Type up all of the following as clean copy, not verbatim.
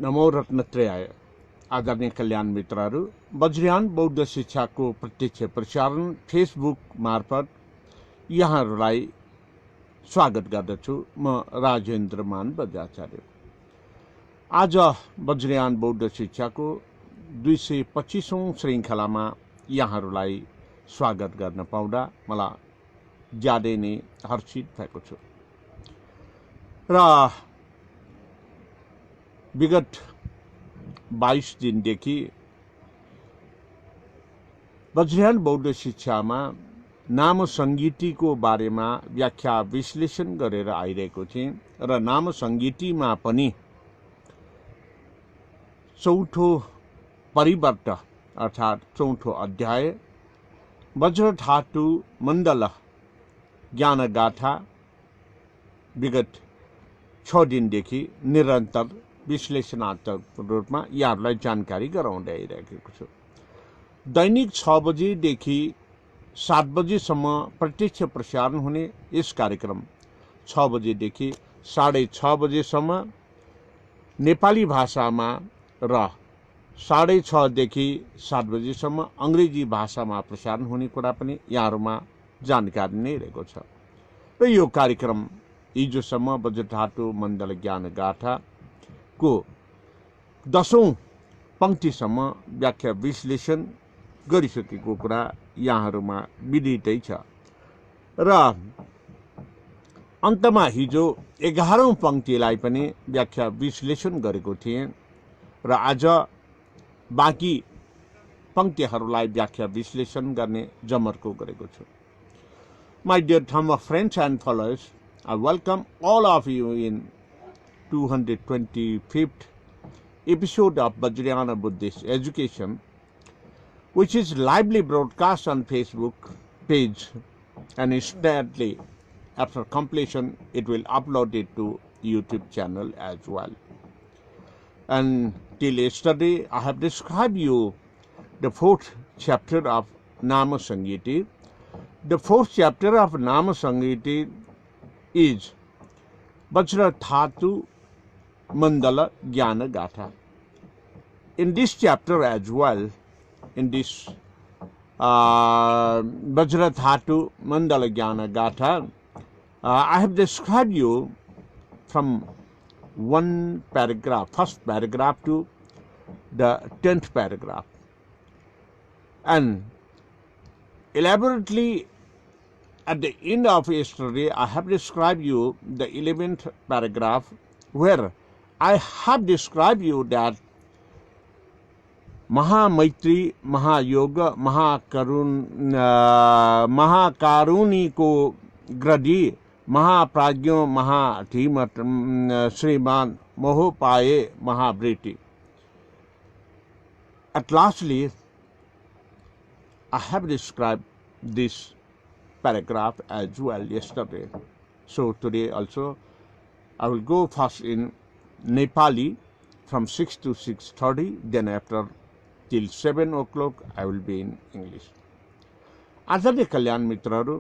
नमो रत्नत्रयाय। आदरणीय कल्याण मित्रहरू, वज्रयान बौद्ध शिक्षाको प्रत्यक्ष प्रसारण फेसबुक मार्फत यहाँहरूलाई स्वागत गर्दछु। म राजेन्द्रमान बज्राचार्य। आज वज्रयान बौद्ध शिक्षाको 225औं श्रृङ्खलामा यहाँहरूलाई स्वागत गर्न पाउँदा मलाई ज्यादै नै हर्षित भएको छु। र विगत 22 दिनदेखि वज्रयान बौद्ध शिक्षामा नाम संगीतिको बारेमा व्याख्या विश्लेषण गरेर आइरहेको थिएँ र नाम संगीतिमा पनि चौथो परिवर्त अर्थात् चौथो अध्याय वज्रधातु मण्डल ज्ञानगाथा विगत 6 दिनदेखि निरन्तर विश्लेषणात्मक रूपमा यहाँहरूलाई जानकारी गराउँदै आइरहेको छु। दैनिक 6 बजेदेखि 7 बजेसम्म प्रत्यक्ष प्रसारण हुने यस कार्यक्रम 6 बजेदेखि 6:30 बजेसम्म नेपाली भाषामा र 6:30 देखि 7 बजेसम्म अङ्ग्रेजी भाषामा प्रसारण हुने कुरा पनि यहाँहरूमा जानकारी नै रहेको छ। र यो कार्यक्रम हिजोसम्म वज्रधातु मण्डल ज्ञानगाथाको 10औं पंक्तिसम्म व्याख्या विश्लेषण गरिसकेको कुरा यहाँहरूमा विदितै छ। र अन्तमा हिजो 11औं पंक्तिलाई पनि व्याख्या विश्लेषण गरेको थिएँ र आज बाँकी पंक्तिहरूलाई व्याख्या विश्लेषण गर्ने जमर्को गरेको छु। My dear Dhamma friends and followers, I welcome all of you in 225th episode of Vajrayana Buddhist Education, which is lively broadcast on Facebook page, and instantly after completion it will upload it to YouTube channel as well. And till yesterday I have described you the 4th chapter of Nama Sangiti. The 4th chapter of Nama Sangiti is Vajradhatu Mandala Jnana Gatha. In this chapter as well, in this Vajradhatu Mandala Jnana Gatha, I have described you from one paragraph, first paragraph to the 10th paragraph, and elaborately at the end of yesterday I have described you the 11th paragraph, where I have described you that Mahamaitri, Mahayoga, Mahakaruni ko gradi, Mahaprajno, Mahadhimat, Sriman, Mohopaye, Mahabriti. At lastly, I have described this paragraph as well yesterday. So today also I will go first in Nepali from 6 to 6:30, then after till 7 o'clock I will be in English. आदरणीय कल्याण मित्रहरू,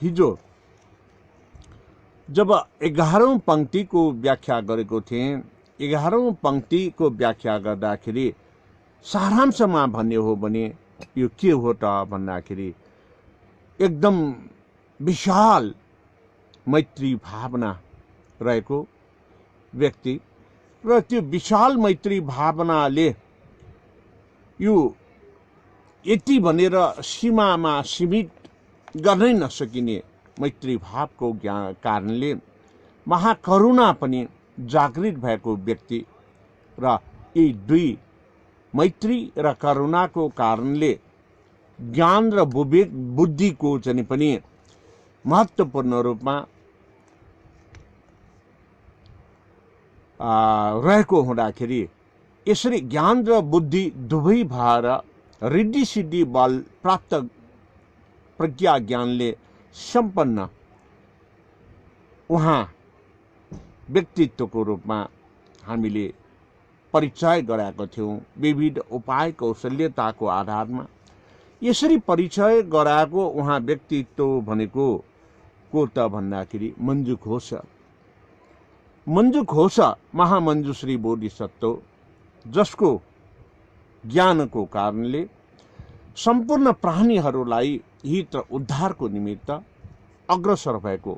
हिजो जब 11औं पंक्तिको व्याख्या गरेको थिएँ, 11औं पंक्तिको व्याख्या गर्दाखेरि सारांशमा भन्ने हो भने यो के हो त भन्दाखेरि एकदम विशाल मैत्री भावना रहेको व्यक्ति र त्यो विशाल मैत्री भावनाले यो यति भनेर सीमामा सीमित गर्नै नसकिने मैत्री भावको कारणले महाकरुणा पनि जागृत भएको व्यक्ति र यी दुई मैत्री र करुणाको कारणले ज्ञान र बुद्धिको चाहिँ पनि महत्त्वपूर्ण रूपमा रहेको हुँदाखेरि यसरी ज्ञान र बुद्धि दुवै भएर रिद्धि सिद्धि बल प्राप्त प्रज्ञा ज्ञानले सम्पन्न उहाँ व्यक्तित्वको रूपमा हामीले परिचय गराएको थियौं विविध उपाय कौशल्यताको आधारमा। यसरी परिचय गराएको उहाँ व्यक्तित्व भनेको को त भन्दाखेरि मञ्जु घोष। मञ्जु घोष महामञ्जुश्री बोधिसत्व जसको ज्ञानको कारणले सम्पूर्ण प्राणीहरूलाई हित र उद्धारको निमित्त अग्रसर भएको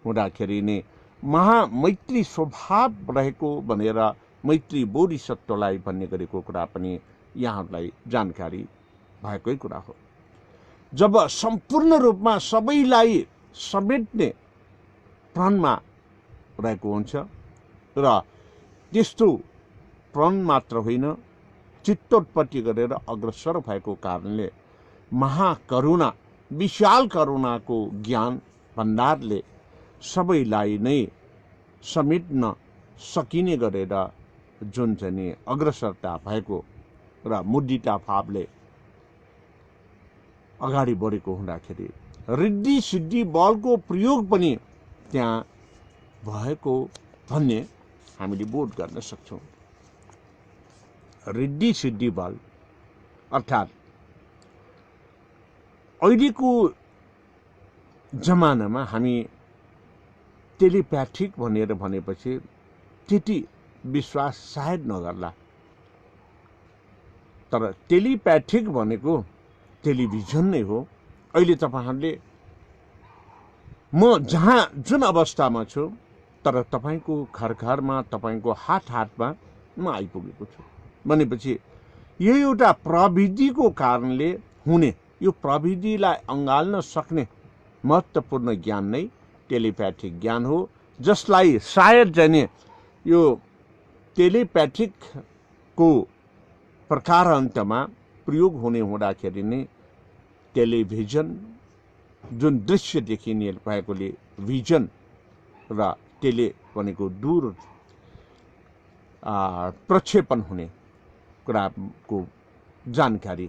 हुँदाखेरि नै महामैत्री स्वभाव रहेको भनेर मैत्री बोधिसत्वलाई भन्ने गरेको कुरा पनि यहाँहरूलाई जानकारी भएकै कुरा हो। जब सम्पूर्ण रूपमा सबैलाई समेट्ने प्रणमा रहेको हुन्छ र त्यस्तो प्रण मात्र होइन चित्तोत्पत्ति गरेर अग्रसर भएको कारणले महाकरुणा विशाल करुणाको ज्ञान भण्डारले सबैलाई नै समेट्न सकिने गरेर जुन चाहिँ अग्रसरता भएको र मुद्दिता भावले अगाडि बढेको हुँदाखेरि रिद्धि सिद्धि बलको प्रयोग पनि त्यहाँ भएको भन्ने हामीले बोध गर्न सक्छौँ। रिद्धि सिद्धि बल अर्थात् अहिलेको जमानामा हामी टेलिप्याथिक भनेर भनेपछि त्यति विश्वास सायद नगर्ला, तर टेलिप्याथिक भनेको टेलिभिजन नै हो। अहिले तपाईहरुले म जहाँ जुन अवस्थामा छु तर तपाईको घर घरमा तपाईको हात हातमा म आइपुगेको छु भनेपछि यो एउटा प्रविधिको कारणले हुने, यो प्रविधिलाई अँगाल्न सक्ने महत्त्वपूर्ण ज्ञान नै टेलिप्याथिक ज्ञान हो, जसलाई सायद जाने यो टेलिप्याथिक को प्रकार अन्तमा प्रयोग हुने हुँदाखेरि नै टेलिभिजन जुन दृश्य देखिने भएकोले भिजन र टेले भनेको दूर प्रक्षेपण हुने कुराको जानकारी।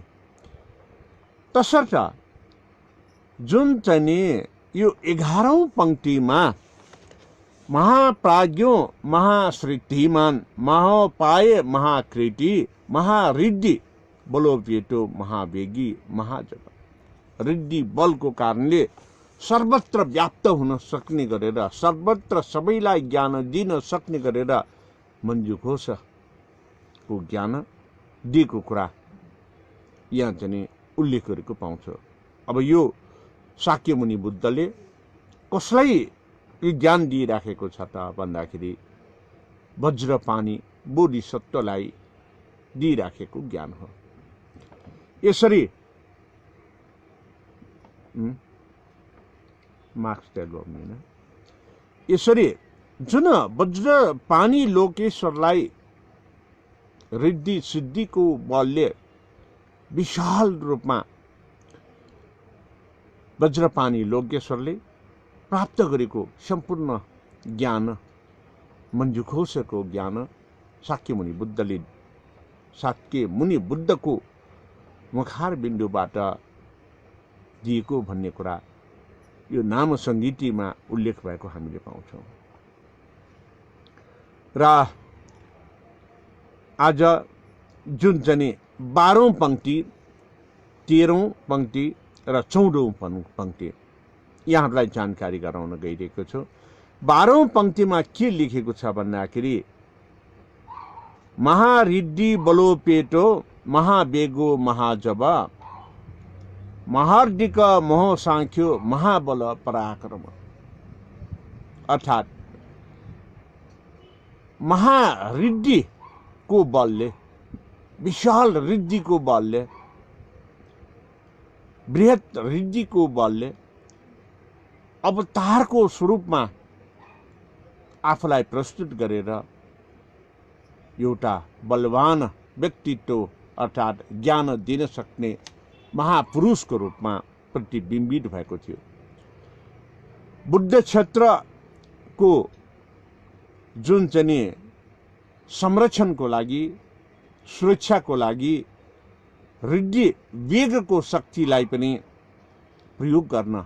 तसर्थ जुन चाहिँ यो 11औं पंक्तिमा महाप्राज्ञो महाश्रीधिमान महोपाय महाकृति महारिद्धि बलोपेटो महावेगी महाजग, रिद्धि बलको कारणले सर्वत्र व्याप्त हुन सक्ने गरेर सर्वत्र सबैलाई ज्ञान दिन सक्ने गरेर मञ्जु घोषको ज्ञान दिएको कुरा यहाँ चाहिँ उल्लेख गरेको पाउँछ। अब यो शाक्य मुनि बुद्धले कसलाई यो ज्ञान दिइराखेको छ त भन्दाखेरि वज्र पानी बोधिसत्वलाई दिइराखेको ज्ञान हो। यसरी मार्क्स गर्दैन, यसरी जुन वज्र पानी लोकेश्वरलाई रिद्धि सिद्धिको बलले विशाल रूपमा वज्रपानी लोकेश्वरले प्राप्त गरेको सम्पूर्ण ज्ञान मञ्जुघोषको ज्ञान शाक्य मुनि बुद्धको मुखार बिन्दुबाट दिएको भन्ने कुरा यो नाम संगीतिमा उल्लेख भएको हामीले पाउँछौँ। र आज जुन चाहिँ 12औं पंक्ति 13औं पंक्ति र 14औं पंक्ति यहाँलाई जानकारी गराउन गइरहेको छु। 12औं पंक्तिमा के लेखेको छ भन्दाखेरि महारिद्धि बलोपेटो महावेगो महाजब महार्दिक मोह सांख्यो महाबल पराक्रम, अर्थात् महारिद्धि को बलले विशाल रिद्धि को बलले बृहत रिद्धि को बलले अवतारको स्वरूपमा आफूलाई प्रस्तुत गरेर एउटा बलवान व्यक्तित्व अर्थात् ज्ञान दिन सक्ने महापुरुषको रूपमा प्रतिबिम्बित भएको थियो। बुद्ध क्षेत्रको जुन चाहिँ संरक्षणको लागि सुरक्षाको लागि रिद्धि वेगको शक्तिलाई पनि प्रयोग गर्न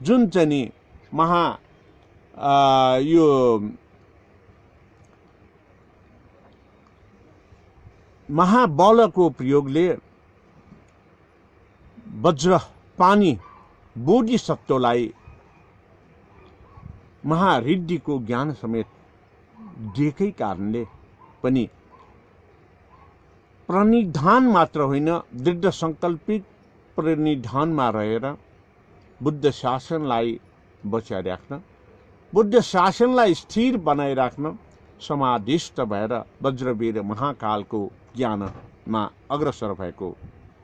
जुन चाहिँ यो महाबलको प्रयोगले वज्र पानी बोधिसत्वलाई महारिद्धिको ज्ञान समेत दिएकै कारणले पनि प्रणिधान मात्र होइन, दृढ संकल्पित प्रणिधानमा रहेर बुद्ध शासनलाई बचाइराख्न, बुद्ध शासनलाई स्थिर बनाइराख्न समाधिष्ट भएर वज्रवीर महाकालको ज्ञानमा अग्रसर भएको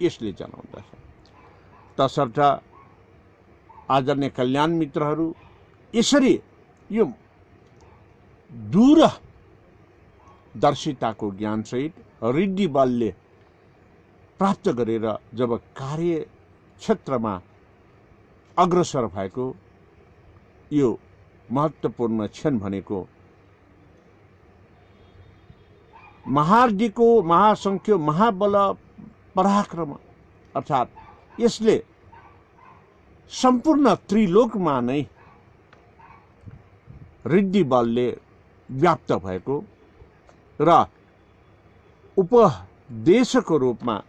यसले जनाउँदछ। तसर्थ आदरणीय कल्याण मित्रहरू, यसरी यो दूर दर्शिताको ज्ञानसहित रिद्धि बलले प्राप्त गरेर जब कार्य क्षेत्रमा अग्रसर भएको यो महत्त्वपूर्ण क्षण भनेको महार्दीको महासंख्य महाबल पराक्रम, अर्थात् यसले सम्पूर्ण त्रिलोकमा नै रिद्धि बलले व्याप्त भएको र उपदेशको रूपमा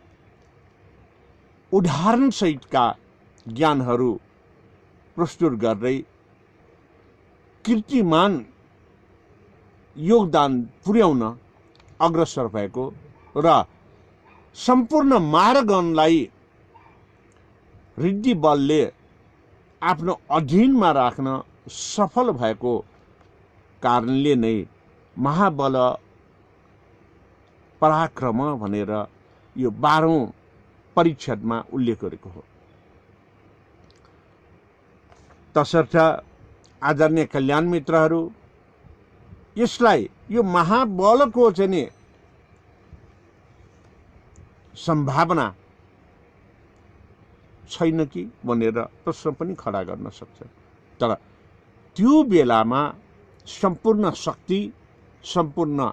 उदाहरण सहितका ज्ञानहरू प्रस्तुत गर्दै कीर्तिमान योगदान पुर्याउन अग्रसर भएको र सम्पूर्ण मार्गलाई रिद्धि बलले आफ्नो अधीनमा राख्न सफल भएको कारणले नै महाबल पराक्रम भनेर यो 12औं परिच्छेदमा उल्लेख गरेको हो। तसर्थ आदरणीय कल्याण मित्रहरू, यसलाई यो महाबलको चाहिँ नि सम्भावना छैन कि भनेर प्रश्न पनि खडा गर्न सक्छ। तर त्यो बेलामा सम्पूर्ण शक्ति, सम्पूर्ण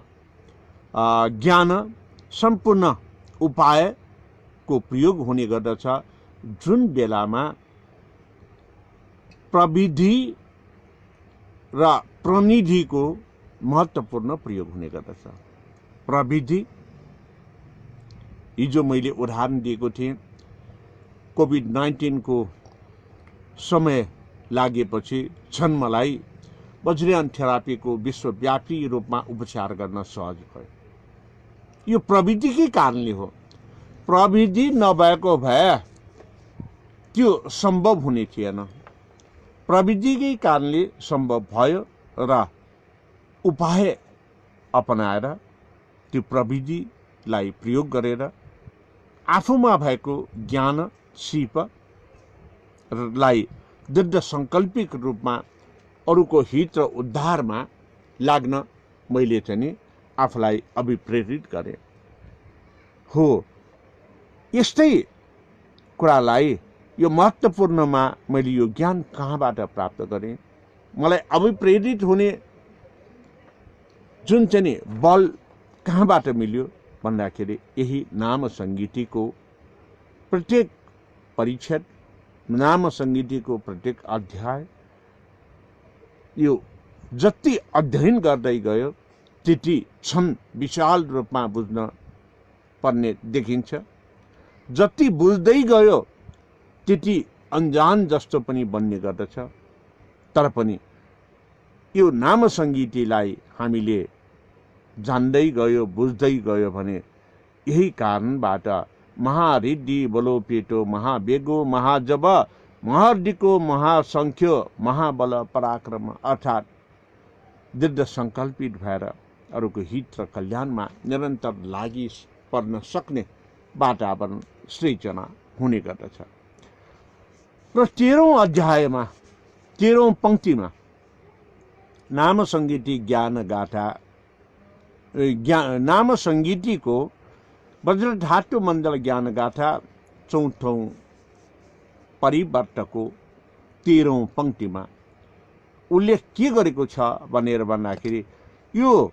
ज्ञान, सम्पूर्ण उपायको प्रयोग हुने गर्दछ, जुन बेलामा प्रविधि र प्रणिधिको महत्त्वपूर्ण प्रयोग हुने गर्दछ। प्रविधि, हिजो मैले उदाहरण दिएको थिएँ, कोभिड-19 को समय लागेपछि जन्मलाई वज्रयान थेरापीको विश्वव्यापी रूपमा उपचार गर्न सहज भयो। यो प्रविधिकै कारणले हो। प्रविधि नभएको भए त्यो सम्भव हुने थिएन। प्रविधिकै कारणले सम्भव भयो र उपाय अपनाएर त्यो प्रविधिलाई प्रयोग गरेर आफूमा भएको ज्ञान सिपलाई दृढ संकल्पित रूपमा अरूको हित र उद्धारमा लाग्न मैले चाहिँ आफूलाई अभिप्रेरित गरेँ हो। यस्तै कुरालाई यो महत्त्वपूर्णमा मैले यो ज्ञान कहाँबाट प्राप्त गरेँ, मलाई अभिप्रेरित हुने जुन चाहिँ बल कहाँबाट मिल्यो भन्दाखेरि यही नाम संगीतिको प्रत्येक परिच्छेद, नाम संगीतिको प्रत्येक अध्याय, यो जति अध्ययन गर्दै गयो त्यति क्षण विशाल रूपमा बुझ्न पर्ने देखिन्छ। जति बुझ्दै गयो त्यति अनजान जस्तो पनि बन्ने गर्दछ। तर पनि यो नाम संगीतिलाई हामीले जान्दै गयो, बुझ्दै गयो भने यही कारणबाट महारिद्धि बलोपेटो महावेगो महाजब महार्दिको महासंख्यो महाबल पराक्रम, अर्थात् दृढ संकल्पित भएर अरूको हित र कल्याणमा निरन्तर लागि पर्न सक्ने वातावरण सृजना हुने गर्दछ। र 13औं अध्यायमा 13औं पंक्तिमा नाम संगीति ज्ञान गाथा, नाम संगीतिको वज्रधातु मण्डल ज्ञान गाथा 4औं परिवर्तको 13औं पंक्तिमा उल्लेख के गरेको छ भनेर भन्दाखेरि यो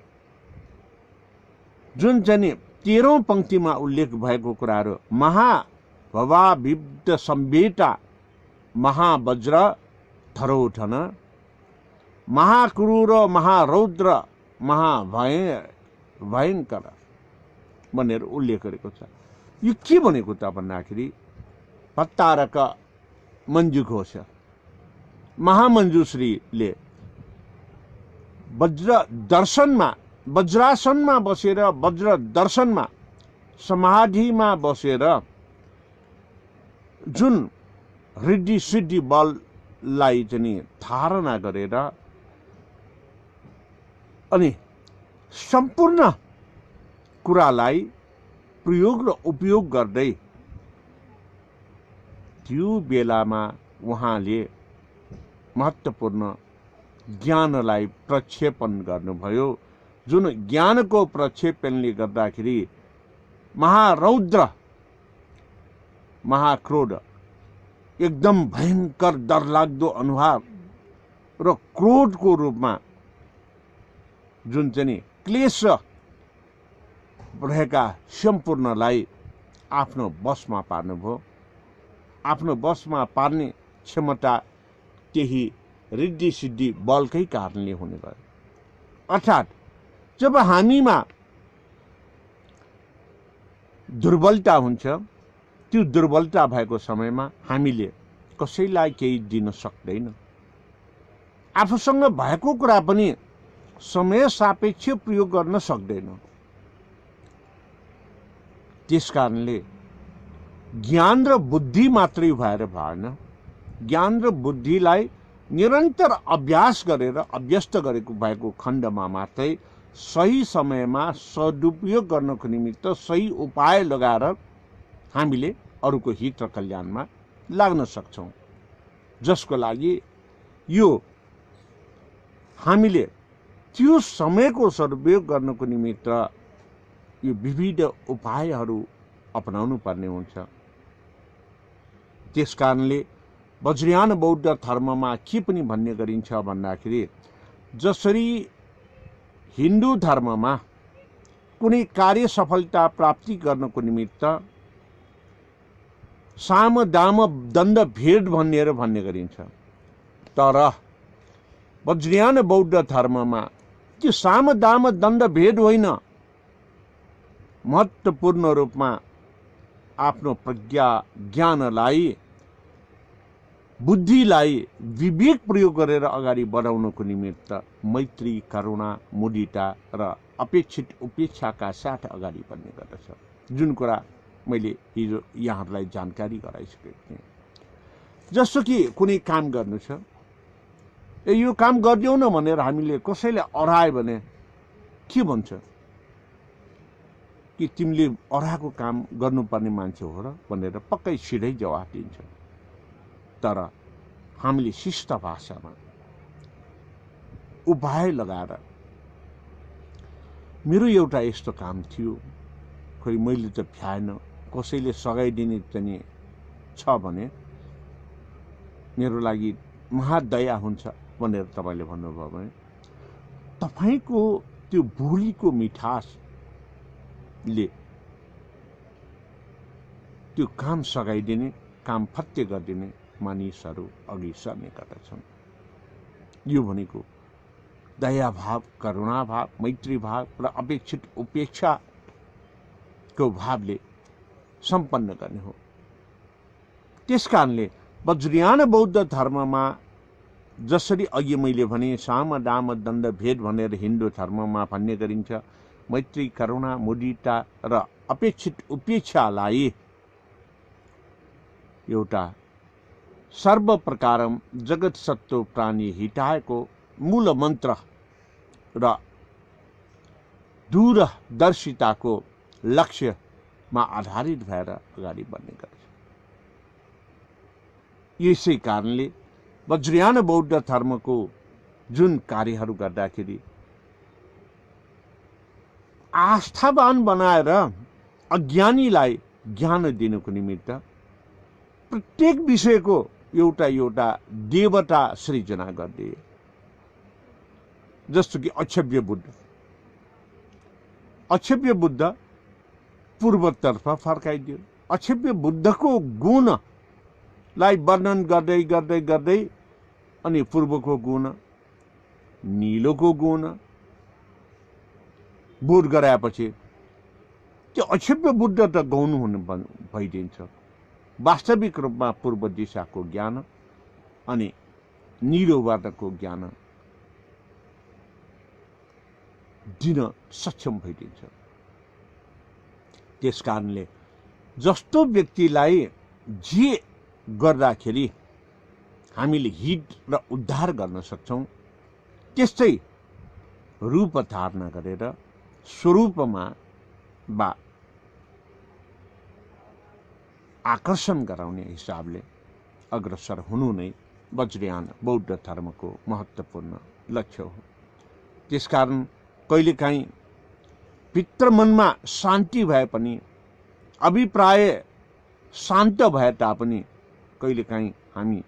जुन चाहिँ 13औं पंक्तिमा उल्लेख भएको कुराहरू महाभवाभिव्द सम्वेता महावज्र थरोठन महाक्रूर महारौद्र महाभयङ्कर भनेर उल्लेख गरेको छ। यो के भनेको त भन्दाखेरि भट्टारक मञ्जुघोष महामञ्जुश्रीले वज्र दर्शनमा वज्रासनमा बसेर वज्र दर्शनमा समाधिमा बसेर जुन रिद्धि सिद्धि बललाई चाहिँ धारणा गरेर अनि सम्पूर्ण कुरालाई प्रयोग र उपयोग गर्दै त्यो बेलामा उहाँले महत्त्वपूर्ण ज्ञानलाई प्रक्षेपण गर्नुभयो, जुन ज्ञानको प्रक्षेपणले गर्दाखेरि महारौद्र महाक्रोध एकदम भयंकर डरलाग्दो अनुहार र क्रोधको रूपमा जुन चाहिँ क्लेश रहेका सम्पूर्णलाई आफ्नो बसमा पार्नुभयो। आफ्नो बसमा पार्ने क्षमता त्यही रिद्धि सिद्धि बलकै कारणले हुने भयो। अर्थात् जब हामीमा दुर्बलता हुन्छ, त्यो दुर्बलता भएको समयमा हामीले कसैलाई केही दिन सक्दैन। आफूसँग भएको कुरा पनि समय सापेक्ष प्रयोग गर्न सक्दैन। त्यसकारणले ज्ञान र बुद्धि मात्रै भएर भएन, ज्ञान र बुद्धिलाई निरन्तर अभ्यास गरेर अभ्यस्त गरेको भएको खण्डमा मात्रै सही समयमा सदुपयोग गर्नको निमित्त सही उपाय लगाएर हामीले अरूको हित र कल्याणमा लाग्न सक्छौं, जसको लागि यो हामीले त्यो समयको सदुपयोग गर्नको निमित्त यो विविध उपायहरू अपनाउनु पर्ने हुन्छ। त्यसकारणले वज्रयान बौद्ध धर्ममा के पनि भन्ने गरिन्छ भन्दाखेरि, जसरी हिन्दू धर्ममा कुनै कार्य सफलता प्राप्ति गर्नको निमित्त साम दाम दण्ड भेद भनेर भन्ने गरिन्छ, तर वज्रयान बौद्ध धर्ममा त्यो साम दाम दण्ड भेद होइन, महत्त्वपूर्ण रूपमा आफ्नो प्रज्ञा ज्ञानलाई बुद्धिलाई विवेक प्रयोग गरेर अगाडि बढाउनको निमित्त मैत्री करुणा मुदिता र अपेक्षित उपेक्षाका साथ अगाडि बढ्ने गर्दछ, जुन कुरा मैले हिजो यहाँहरूलाई जानकारी गराइसकेको थिएँ। जस्तो कि कुनै काम गर्नु छ, यो काम गरिदेऊ न भनेर हामीले कसैले अरायो भने के भन्छ कि तिमीले अराएको काम गर्नुपर्ने मान्छे हो र भनेर पक्कै सिधै जवाफ दिन्छ। तर हामीले शिष्ट भाषामा उपाय लगाएर मेरो एउटा यस्तो काम थियो, खोइ मैले त भ्याएन, कसैले सघाइदिने चाहिँ छ भने मेरो लागि महादया हुन्छ भनेर तपाईले भन्नुभयो भने तपाईको त्यो बोलीको मिठासले त्यो काम सघाइदिने, काम फत्ते गरिदिने मानिसहरू अघि सर्ने गर्दछन्। यो भनेको दया भाव, करुणा भाव, मैत्री भाव र अपेक्षित उपेक्षाको भावले सम्पन्न गर्ने हो। त्यसकारणले वज्रयान बौद्ध धर्ममा जसरी अघि मैले भने साम दाम दण्ड भेद भनेर हिन्दू धर्ममा भन्ने गरिन्छ, मैत्री करुणा मुदिता र अपेक्षित उपेक्षालाई एउटा सर्व प्रकारम जगत सत्तो प्राणी हितायको मूल मन्त्र र दूरदर्शिताको लक्ष्यमा आधारित भएर अगाडि बढ्ने गर्छ। यसै कारणले वज्रयान बौद्ध धर्मको जुन कार्यहरू गर्दाखेरि आस्थावान बनाएर अज्ञानीलाई ज्ञान दिनको निमित्त प्रत्येक विषयको एउटा एउटा देवता सृजना गरिदिए। जस्तो कि अक्षव्य बुद्ध, अक्षव्य बुद्ध पूर्वतर्फ फर्काइदियो। अक्षव्य बुद्धको गुणलाई वर्णन गर्दै गर्दै गर्दै अनि पूर्वको गुण, नीलोको गुण बोध गराएपछि त्यो अक्षव्य बुद्ध त गौण हुनु भइदिन्छ। वास्तविक रूपमा पूर्व दिशाको ज्ञान अनि नीलोवादको ज्ञान दिन सक्षम भइदिन्छ। त्यसकारणले जस्तो व्यक्तिलाई जे गर्दाखेरि हामीले हित र उद्धार गर्न सक्छौं त्यस्तै रूप धारण गरेर स्वरूपमा वा आकर्षण गराउने हिसाबले अग्रसर हुनु नै वज्रयान बौद्ध धर्मको महत्त्वपूर्ण लक्ष्य हो। त्यसकारण कहिलेकाहीँ भित्र मनमा शान्ति भए पनि अभिप्राय शान्त भए तापनि कहिलेकाहीँ हामी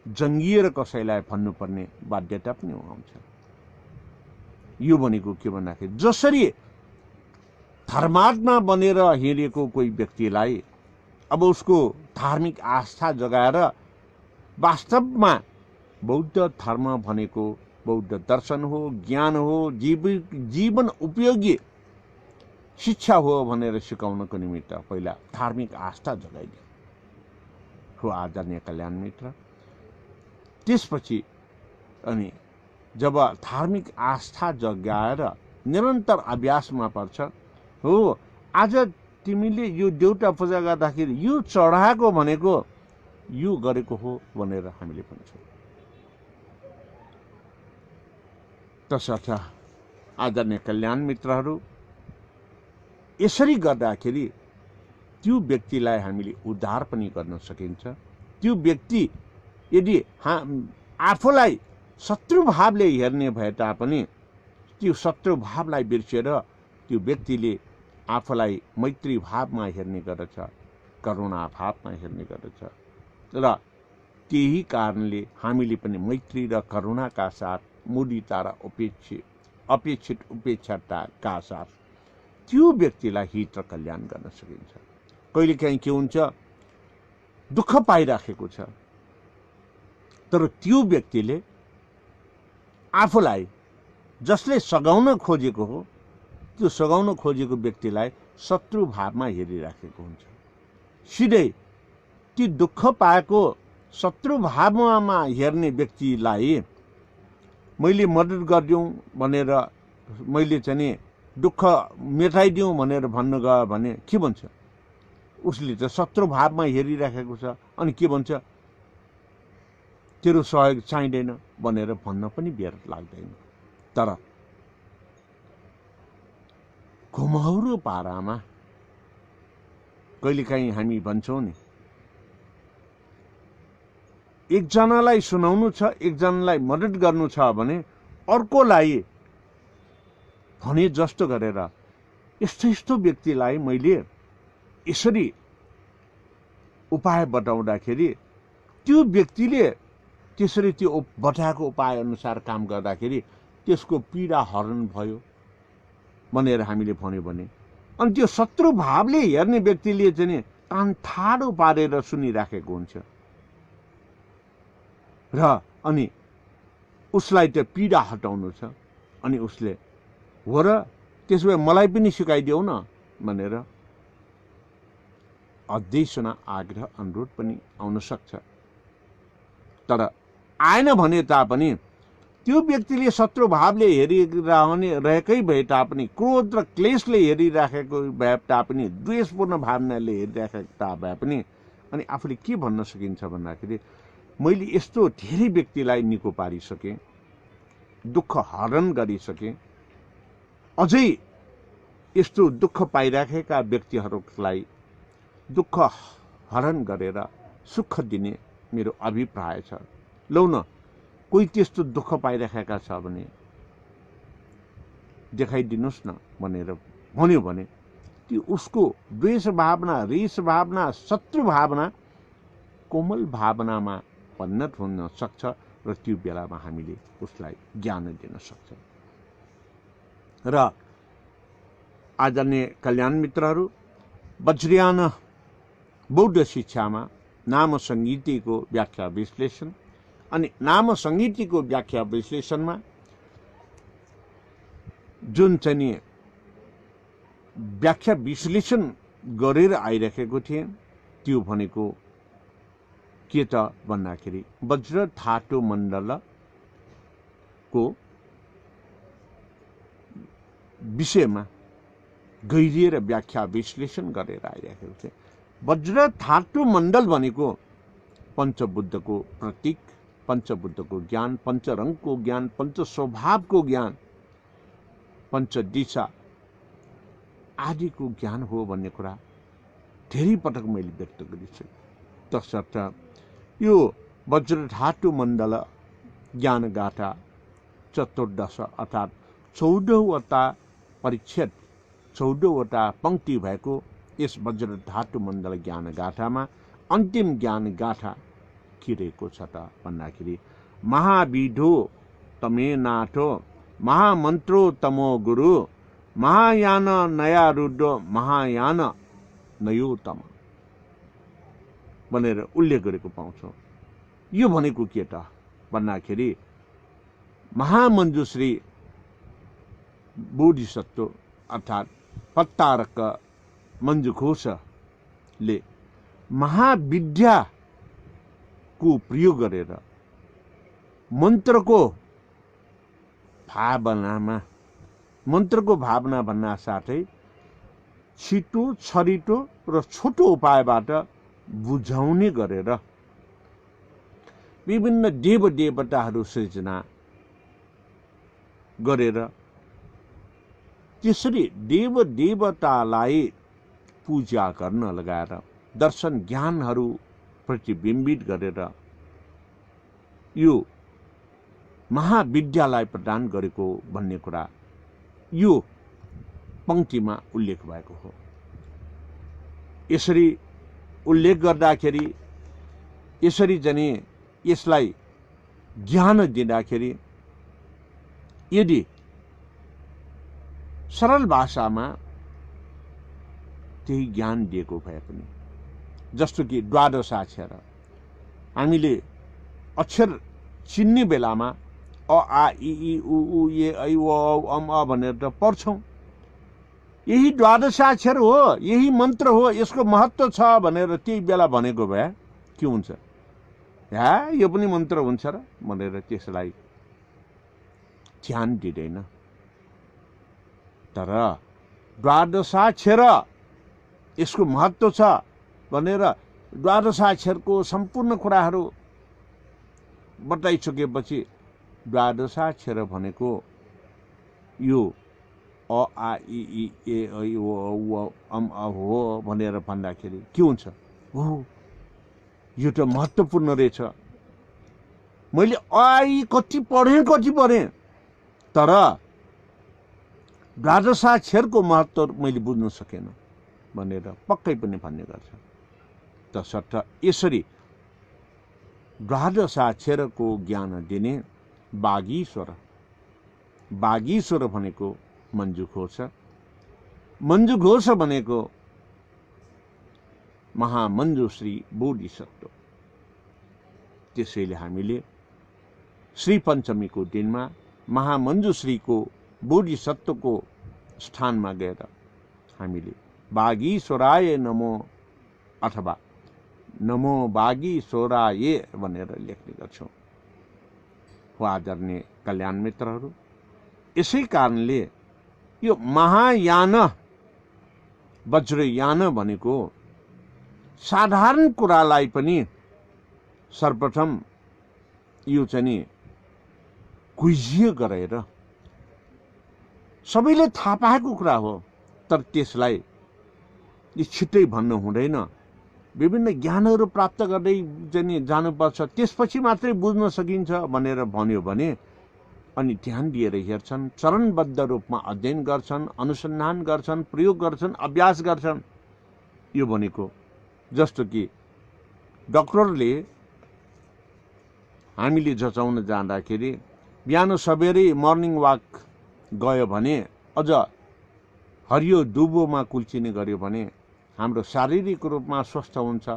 जङ्गिएर कसैलाई भन्नुपर्ने बाध्यता पनि आउँछ। यो भनेको के भन्दाखेरि जसरी धर्मात्मा बनेर हिँडेको कोही व्यक्तिलाई अब उसको धार्मिक आस्था जगाएर वास्तवमा बौद्ध धर्म भनेको बौद्ध दर्शन हो, ज्ञान हो, जीवन उपयोगी शिक्षा हो भनेर सिकाउनको निमित्त पहिला धार्मिक आस्था जगाइदियो हो आदरणीय कल्याण मित्र। त्यसपछि अनि जब धार्मिक आस्था जगाएर निरन्तर अभ्यासमा पर्छ हो आज तिमीले यो देउता पूजा गर्दाखेरि यो चढाएको भनेको यो गरेको हो भनेर हामीले भन्छौँ। तसर्थ आदरणीय कल्याण मित्रहरू यसरी गर्दाखेरि त्यो व्यक्तिलाई हामीले उद्धार पनि गर्न सकिन्छ। त्यो व्यक्ति यदि आफूलाई शत्रुभावले हेर्ने भए तापनि त्यो शत्रुभावलाई बिर्सेर त्यो व्यक्तिले आफूलाई मैत्री भावमा हेर्ने गर्दछ, करुणा भावमा हेर्ने गर्दछ र त्यही कारणले हामीले पनि मैत्री र करुणाका साथ मुदिता र अपेक्षित उपेक्षाका साथ त्यो व्यक्तिलाई हित र कल्याण गर्न सकिन्छ। कहिलेकाहीँ के हुन्छ दुःख पाइराखेको छ तर त्यो व्यक्तिले आफूलाई जसले सघाउन खोजेको हो त्यो सघाउन खोजेको व्यक्तिलाई शत्रु भावमा हेरिराखेको हुन्छ। सिधै ती दुःख पाएको शत्रु भावमा हेर्ने व्यक्तिलाई मैले मद्दत गरिदिउँ भनेर मैले चाहिँ दुःख मेटाइदिउँ भनेर भन्नु गयो भने के भन्छ उसले त शत्रु भावमा हेरिराखेको छ अनि के भन्छ तेरो सहयोग चाहिँदैन भनेर भन्न पनि बेर लाग्दैन। तर घुमाउरो पारामा कहिलेकाहीँ हामी भन्छौँ नि एकजनालाई सुनाउनु छ एकजनालाई मद्दत गर्नु छ भने अर्कोलाई भने जस्तो गरेर यस्तो व्यक्तिलाई मैले यसरी उपाय बताउँदाखेरि त्यो व्यक्तिले त्यसरी त्यो बताएको उपाय अनुसार काम गर्दाखेरि त्यसको पीडा हरण भयो भनेर हामीले भन्यो भने अनि त्यो शत्रु भावले हेर्ने व्यक्तिले चाहिँ कान ठाडो पारेर सुनिराखेको हुन्छ र अनि उसलाई त्यो पीडा हटाउनु छ अनि उसले हो र त्यसो भए मलाई पनि सिकाइदेऊ न भनेर अध्ययन आग्रह अनुरोध पनि आउन सक्छ। तर आएन भने तापनि त्यो व्यक्तिले शत्रु भावले हेरिरहेकै भए तापनि क्रोध र क्लेशले हेरिराखेको भए तापनि द्वेषपूर्ण भावनाले हेरिराखेको भए पनि अनि आफूले के भन्न सकिन्छ भन्दाखेरि मैले यस्तो धेरै व्यक्तिलाई निको पारिसकेँ, दुःख हरण गरिसकेँ, अझै यस्तो दुःख पाइराखेका व्यक्तिहरूलाई दुःख हरण गरेर सुख दिने मेरो अभिप्राय छ। लौ न कोही त्यस्तो दुःख पाइराखेका छ भने देखाइदिनुहोस् न भनेर भन्यो भने त्यो उसको द्वेष भावना, रिस भावना, शत्रु भावना कोमल भावनामा परिणत हुन सक्छ र त्यो बेलामा हामीले उसलाई ज्ञान दिन सक्छौँ। र आदरणीय कल्याण मित्रहरू वज्रयान बौद्ध शिक्षामा नाम संगीतिको व्याख्या विश्लेषण अनि नाम संगीतिको व्याख्या विश्लेषणमा जुन चाहिँ व्याख्या विश्लेषण गरेर आइरहेको थिए त्यो भनेको के त भन्दाखेरि वज्र धातु मण्डलको विषयमा गहिरिएर व्याख्या विश्लेषण गरेर आइरहेको छ। वज्र धातु मण्डल भनेको पञ्चबुद्धको प्रतीक, पञ्चबुद्धको ज्ञान, पञ्चरङको ज्ञान, पञ्च स्वभावको ज्ञान, पञ्चदिशा आदिको ज्ञान हो भन्ने कुरा धेरै पटक मैले व्यक्त गरिसकेँ। तसर्थ यो वज्र धातु मण्डल ज्ञानगाथा चतुर्दश अर्थात् 14वटा परिच्छेद 14वटा पंक्ति भएको यस वज्र धातु मण्डल ज्ञानगाथामा अन्तिम ज्ञानगाथा के रहेको छ त भन्दाखेरि महाविधो तमेनाथो महामन्त्रो तमो गुरु महायान नयारुद्ध महायान नयोतम भनेर उल्लेख गरेको पाउँछौँ। यो भनेको के त भन्दाखेरि महामञ्जुश्री बोधिसत्व अर्थात् पत्तारक मञ्जुघोषले महाविद्याको प्रयोग गरेर मन्त्रको भावना भन्न साथै छिटो छरिटो र छोटो उपायबाट बुझाउने गरेर विभिन्न देव देवताहरू सृजना गरेर त्यसरी देव देवतालाई पूजा गर्न लगाएर दर्शन ज्ञानहरू प्रतिबिम्बित गरेर यो महाविद्यालाई प्रदान गरेको भन्ने कुरा यो पंक्तिमा उल्लेख भएको हो। यसरी उल्लेख गर्दाखेरि यसरी जने यसलाई ज्ञान दिँदाखेरि यदि सरल भाषामा त्यही ज्ञान दिएको भए पनि जस्तो कि द्वादशाक्षर हामीले अक्षर चिन्ने बेलामा अ आ इ ई उ ऊ ए ऐ ओ औ अम अ भनेर त पढ्छौं। यही द्वादशाक्षर हो, यही मन्त्र हो, यसको महत्त्व छ भनेर त्यही बेला भनेको भए के हुन्छ? यो पनि मन्त्र हुन्छ र भनेर त्यसलाई ध्यान दिँदैन। तर द्वादशाक्षर यसको महत्त्व छ भनेर द्वादशाक्षरको सम्पूर्ण कुराहरू बताइसकेपछि द्वादशाक्षर भनेको यो अ आ इ ई ए ऐ ओ औ अम अ हो भनेर भन्दाखेरि के हुन्छ? हो, यो त महत्त्वपूर्ण रहेछ। मैले अ ई कति पढेँ तर द्वादशाक्षरको महत्त्व मैले बुझ्न सकेन भनेर पक्कै पनि भन्ने गर्छ। तसर्थ यसरी द्वादशाक्षरको ज्ञान दिने बागीश्वर भनेको मञ्जुघोष, मञ्जुघोष भनेको महामञ्जुश्री बोधिसत्व। त्यसैले हामीले श्री पञ्चमीको दिनमा महामञ्जुश्रीको बोधिसत्वको स्थानमा गएर हामीले बागीश्वराय नमो अथवा नमो बागीश्वराय भनेर लेख्ने गर्छौं। हो आदरणीय कल्याण मित्रहरू, यसै कारणले यो महायान वज्रयान भनेको साधारण कुरालाई पनि सर्वप्रथम यो चाहिँ गुह्य गरेर सबैले थाहा पाएको कुरा हो, तर त्यसलाई छिट्टै भन्नु हुँदैन। विभिन्न ज्ञानहरू प्राप्त गर्दै चाहिँ जानुपर्छ, त्यसपछि मात्रै बुझ्न सकिन्छ भनेर भन्यो भने अनि ध्यान दिएर हेर्छन्, चरणबद्ध रूपमा अध्ययन गर्छन्, अनुसन्धान गर्छन्, प्रयोग गर्छन्, अभ्यास गर्छन्। यो भनेको जस्तो कि डाक्टरले हामीले जचाउन जाँदाखेरि बिहान सबेरै मर्निङ वाक गयो भने, अझ हरियो दुबोमा कुल्चिने गर्यो भने हाम्रो शारीरिक रूपमा स्वस्थ हुन्छ।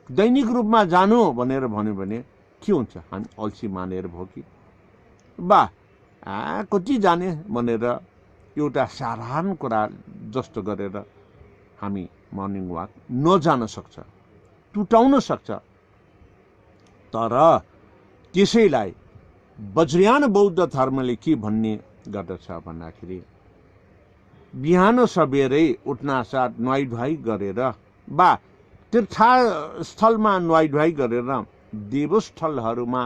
दैनिक रूपमा जानु भनेर भन्यो भने के हुन्छ? हामी अल्छी मानेर भो कि कति जाने भनेर एउटा साधारण कुरा जस्तो गरेर हामी मर्निङ वाक नजान सक्छ, टुटाउन सक्छ। तर त्यसैलाई वज्रयान बौद्ध धर्मले के भन्ने गर्दछ भन्दाखेरि बिहान सबेरै उठ्नासाथ नुहाई धुवाई गरेर वा तीर्थस्थलमा नुहाई धुवाई गरेर देवस्थलहरूमा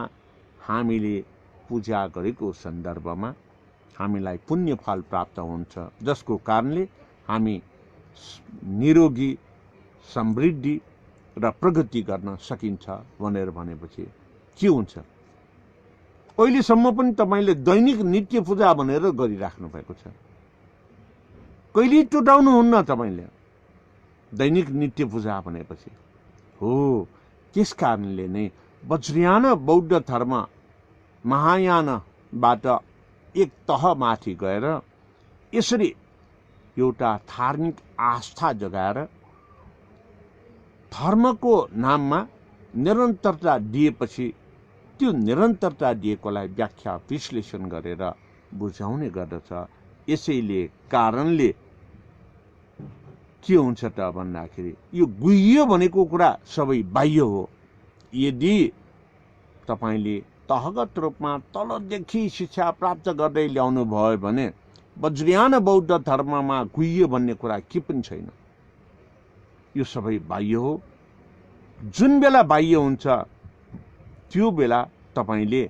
हामीले पूजा गरेको सन्दर्भमा हामीलाई पुण्य फल प्राप्त हुन्छ, जसको कारणले हामी निरोगी, समृद्धि र प्रगति गर्न सकिन्छ भनेर भनेपछि के हुन्छ? अहिलेसम्म पनि तपाईँले दैनिक नित्य पूजा भनेर गरिराख्नु भएको छ, कहिले टुटाउनुहुन्न तपाईले दैनिक नित्य पूजा भनेपछि हो। त्यस कारणले नै वज्रयान बौद्ध धर्म महायानबाट एक तह माथि गएर यसरी एउटा धार्मिक आस्था जगाएर धर्मको नाममा निरन्तरता दिएपछि त्यो निरन्तरता दिएकोलाई व्याख्या विश्लेषण गरेर बुझाउने गर्दछ। यसैले कारणले के हुन्छ त भन्दाखेरि यो गुह्य भनेको कुरा सबै बाह्य हो। यदि तपाईले तहगत रूपमा तलदेखि शिक्षा प्राप्त गर्दै ल्याउनु भयो भने वज्रयान बौद्ध धर्ममा गुह्य भन्ने कुरा के पनि छैन, यो सबै बाह्य हो। जुन बेला बाह्य हुन्छ त्यो बेला तपाईले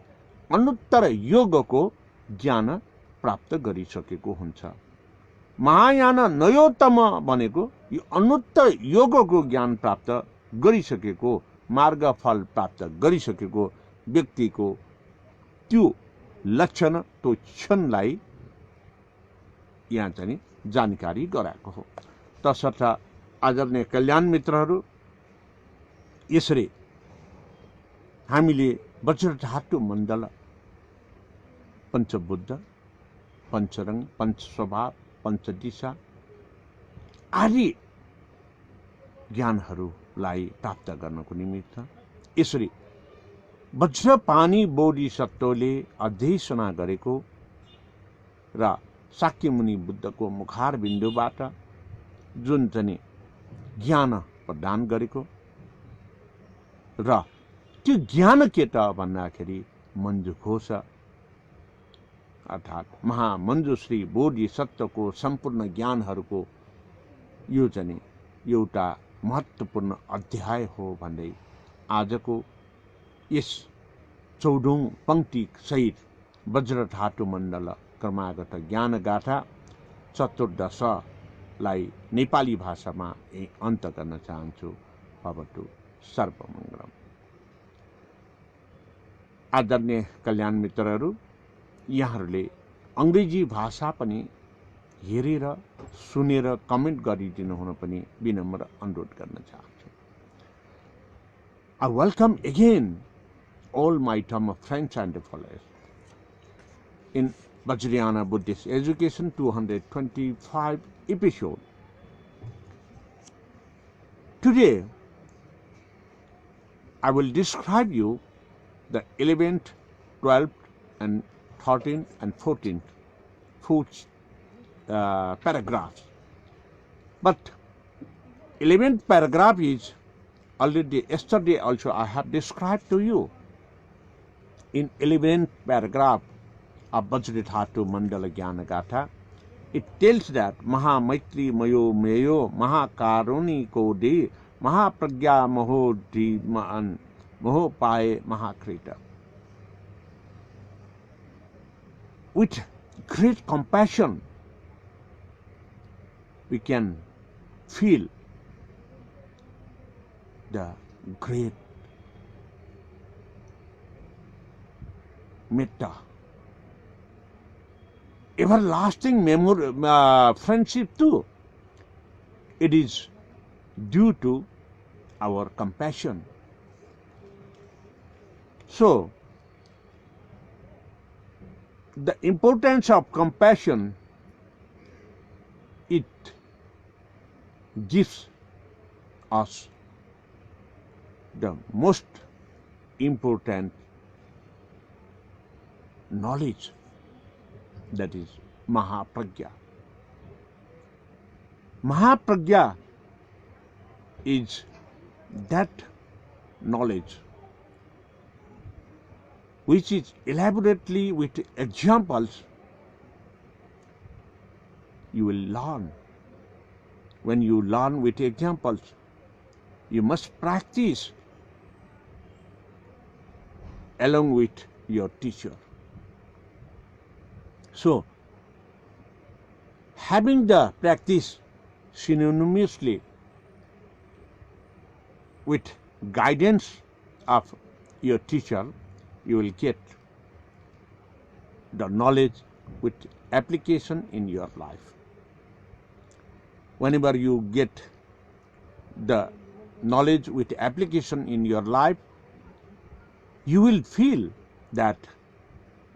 अनुत्तर योगको ज्ञान प्राप्त गरिसकेको हुन्छ। महायान नयोतम भनेको यो अनुत्तर योगको ज्ञान प्राप्त गरिसकेको, मार्गफल प्राप्त गरिसकेको व्यक्तिको त्यो लक्षण, त्यो क्षणलाई यहाँ चाहिँ जानकारी गराएको हो। तसर्थ आदरणीय कल्याण मित्रहरू, यसरी हामीले वज्रधातु मण्डल, पञ्चबुद्ध, पञ्चरङ, पञ्चस्वभाव, पञ्चदिशा आदि ज्ञानहरूलाई प्राप्त गर्नको निमित्त यसरी वज्रपाणी बोधिसत्वले अध्ययना गरेको र शाक्यमुनि बुद्धको मुखार बिन्दुबाट जुन चाहिँ ज्ञान प्रदान गरेको र त्यो ज्ञान के त भन्दाखेरि मञ्जुघोष अर्थात् महामञ्जुश्री बोधिसत्वको सम्पूर्ण ज्ञानहरूको यो चाहिँ एउटा महत्त्वपूर्ण अध्याय हो भन्दै आजको यस 14औं पंक्ति सहित वज्रधातु मण्डल क्रमागत ज्ञान गाथा 14लाई नेपाली भाषामा अन्त गर्न चाहन्छु। भवतु सर्वमङ्गलम्। आदरणीय कल्याण मित्रहरू, यहाँहरूले अंग्रेजी भाषा पनि हेरेर सुनेर कमेन्ट गरिदिनु हुन पनि विनम्र अनुरोध गर्न चाहन्छु। I welcome again all my Dhamma friends and followers in Vajrayana Buddhist Education 225 episode. Today I will describe you the 11th, 12th and 13th and 14th paragraphs. But 11th paragraph is already yesterday also I have described to you. In 11th paragraph of Vajradhatu Mandala Jnana Gatha, it tells that Maha Maitri Mayo Meyo Maha Karuni Kodi Maha Pragya Maho Di Maan Maho Pae Mahakrita. With great compassion, we can feel the great metta, everlasting memory, friendship too. It is due to our compassion. So, the importance of compassion, it gives us the most important knowledge, that is Mahapragya. Mahapragya is that knowledge which is elaborately with examples you will learn. When you learn with examples, you must practice along with your teacher. So, having the practice synonymously with guidance of your teacher, you will get the knowledge with application in your life. Whenever you get the knowledge with application in your life, you will feel that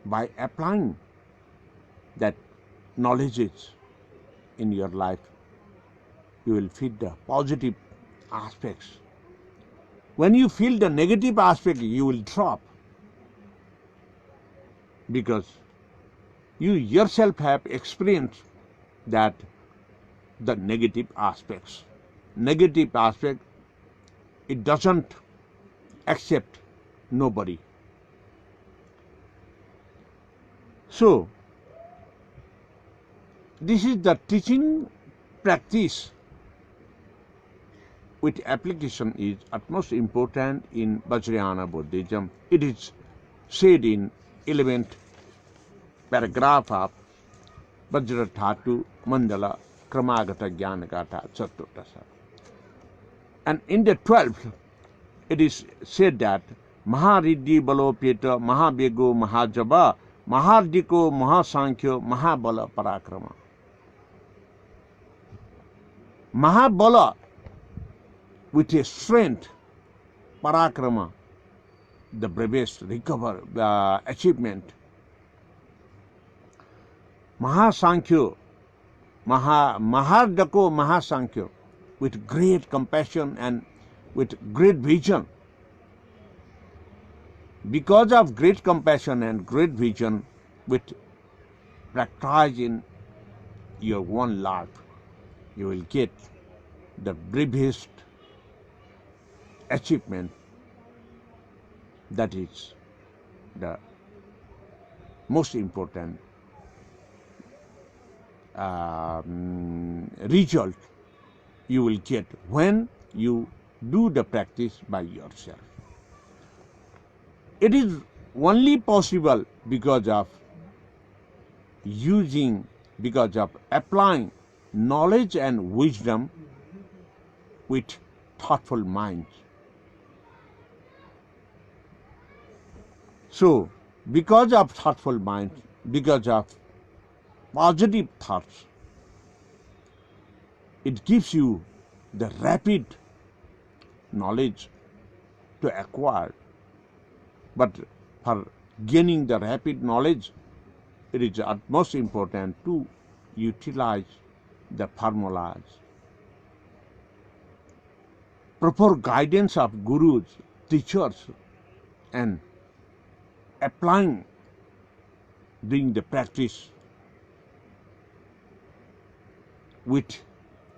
by applying that knowledge in your life, you will feel the positive aspects. When you feel the negative aspect, you will drop, because you yourself have experienced that the negative aspects. Negative aspect, it doesn't accept nobody. So, this is the teaching practice with application is utmost important in Vajrayana Buddhism. It is said in 11th paragraph of Vajradhatu Mandala Kramagata Jnanagata Chaturtasa. And in the 12th, it is said that Mahariddhi Balopeta Mahabego Mahajaba Mahardiko Mahasankhyo Mahabala Parakrama. Mahabala with a strength, Parakrama, the bravest achievement. Mahasankhyo, Mahardako Mahasankhyo, with great compassion and with great vision. Because of great compassion and great vision, with practice in your own life, you will get the bravest achievement, that is the most important result you will get when you do the practice by yourself. It is only possible because of applying knowledge and wisdom with thoughtful minds. So, because of thoughtful minds, because of positive thoughts, it gives you the rapid knowledge to acquire. But for gaining the rapid knowledge, it is utmost important to utilize the formulas, proper guidance of gurus, teachers, and applying, doing the practice with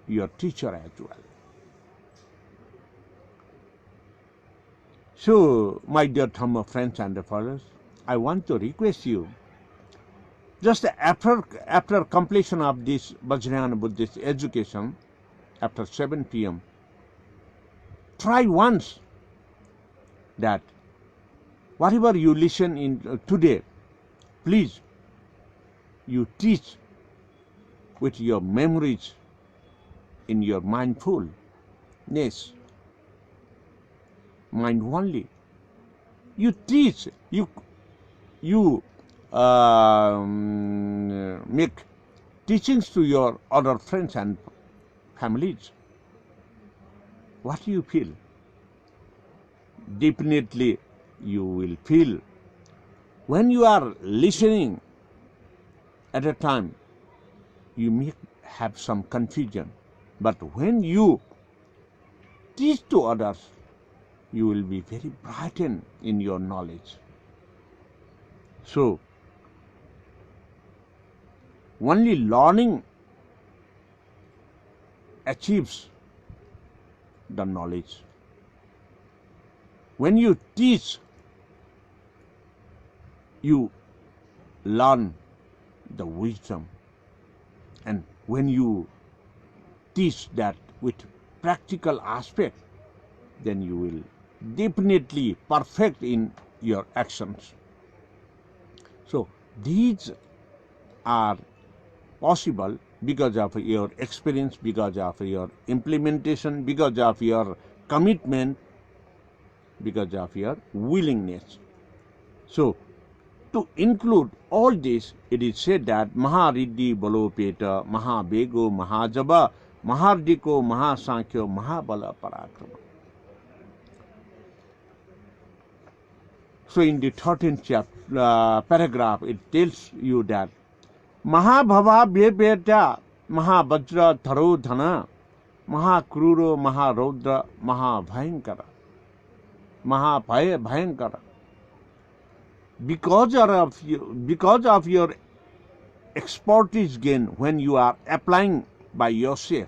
your teacher as well. So, my dear Dhamma friends and followers, I want to request you, just after completion of this Vajrayana Buddhist education, after 7 p.m., try once that whatever you listen in today, please, you teach with your memories in your mindfulness, mind only. You teach, you make teachings to your other friends and families. What do you feel? Definitely you will feel, when you are listening at a time, you may have some confusion. But when you teach to others, you will be very brightened in your knowledge. So, only learning achieves the knowledge. When you teach, you learn the wisdom. And when you teach that with practical aspect, then you will definitely perfect in your actions. So these are possible because of your experience, because of your implementation, because of your commitment, because of your willingness. So to include all this, it is said that Mahariddhi Balopeta, Mahabego, Mahajaba, Mahardiko, Mahasankhyo, Mahabala Parakrama. So in the 13th paragraph, it tells you that Mahabhava Bhepeta, Mahabhajra Dharodhana, Mahakruro, Maharodra, Mahabhayankara, Mahabhayankara. Because of your expertise gain, when you are applying by yourself,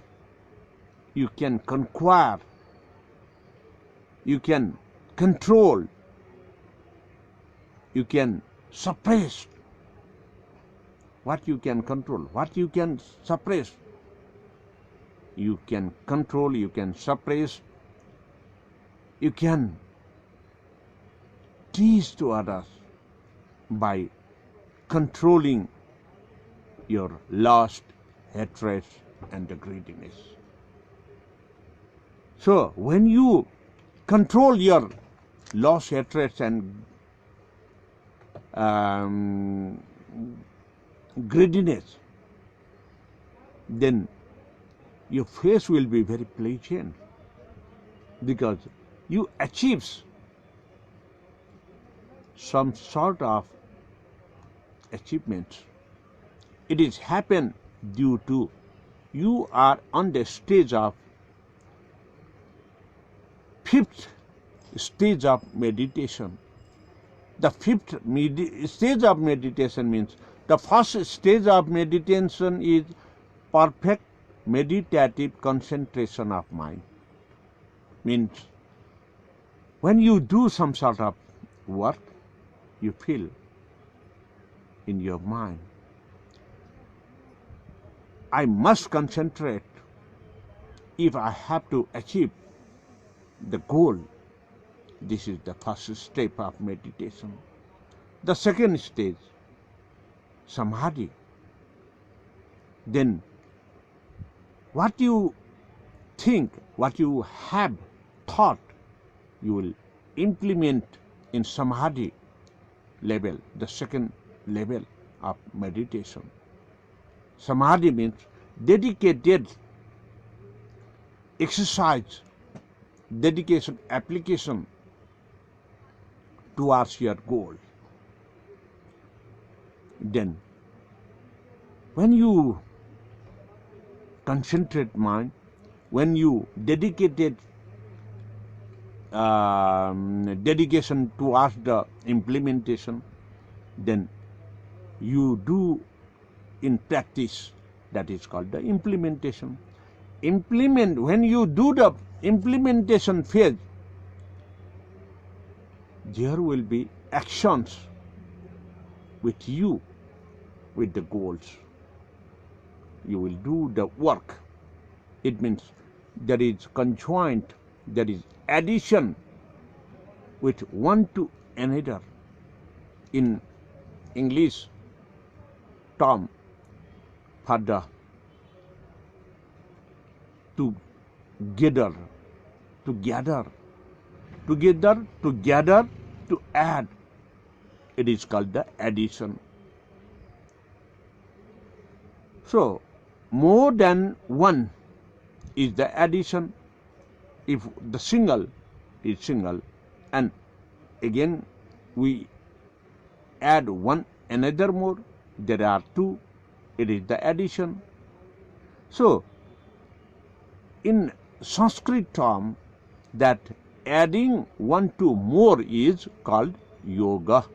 you can conquer, you can control, you can suppress. What you can control, what you can suppress. You can control, you can suppress, you can teach to others by controlling your lust, hatred, and the greediness. So when you control your lust, hatred, and greediness, then your face will be very pleasant because you achieve some sort of achievement. It is happened due to you are on the stage of fifth stage of meditation. The fifth stage of meditation means the first stage of meditation is perfect meditative concentration of mind. Means when you do some sort of work, you feel in your mind, I must concentrate if I have to achieve the goal. This is the first step of meditation. The second stage, samadhi. Then what you think, what you have thought, you will implement in samadhi level, the second level of meditation. Samadhi means dedicated exercise, dedication, application towards your goal. Then when you concentrate mind, when you dedicated dedication towards the implementation, then you do in practice, that is called the implementation. When you do the implementation phase, there will be actions with you, with the goals. You will do the work. It means there is conjoint, there is addition with one to another. In English term for the together, to add, it is called the addition. So more than one is the addition. If the single is single, and again we add one another more, there are two, it is the addition. So in Sanskrit term, that adding one to more is called yoga.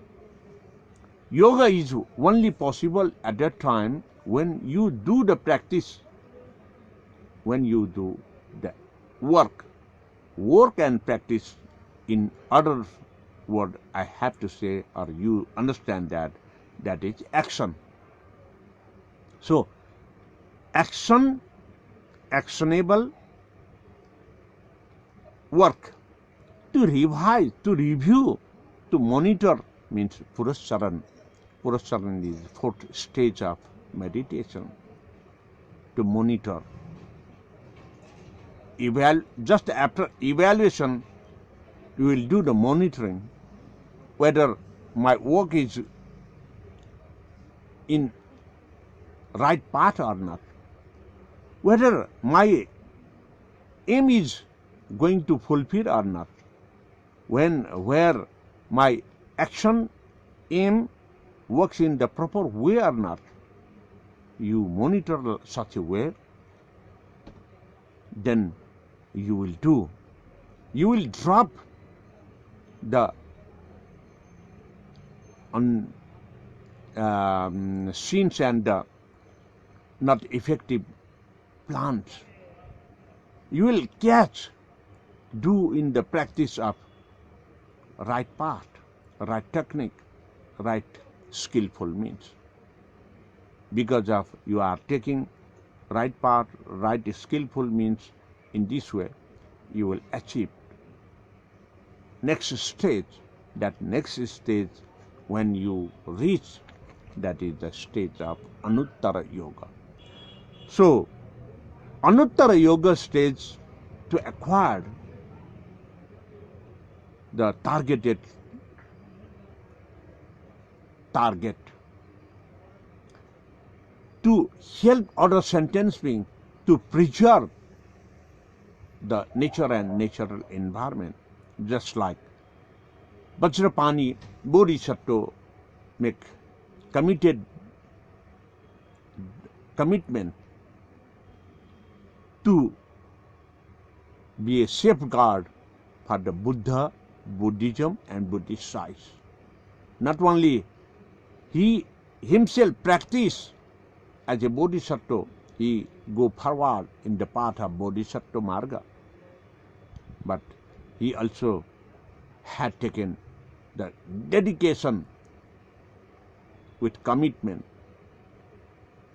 Yoga is only possible at that time when you do the practice, when you do the work and practice. In other word, I have to say, or you understand that is action. So actionable work, to revise, to review, to monitor means Puruscharan. Puruscharan is the fourth stage of meditation. To monitor. Just after evaluation, you will do the monitoring whether my work is in right path or not, whether my aim is going to fulfill or not, where my action aim works in the proper way or not. You monitor such a way, then you will drop the sins and not effective plans. You will do in the practice of right path, right technique, right skillful means. Because of you are taking right path, right skillful means, in this way you will achieve next stage. That next stage, when you reach, that is the stage of Anuttara Yoga. So Anuttara Yoga stage, to acquire the target, to help other sentient beings to preserve the nature and natural environment, just like Vajrapani Bodhisattva make commitment to be a safeguard for the Buddha, Buddhism and Buddhist science. Not only he himself practice as a Bodhisattva, he go forward in the path of Bodhisattva Marga, but he also had taken the dedication with commitment.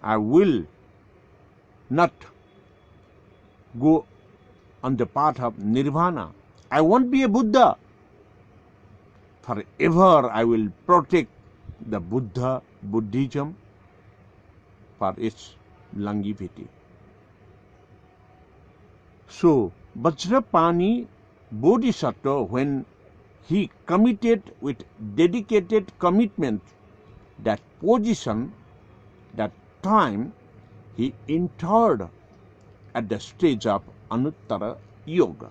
I will not go on the path of Nirvana. I won't be a Buddha. Forever I will protect the Buddha, Buddhism for its longevity. So Vajrapani Bodhisattva, when he committed with dedicated commitment, that position, that time, he entered at the stage of Anuttara Yoga.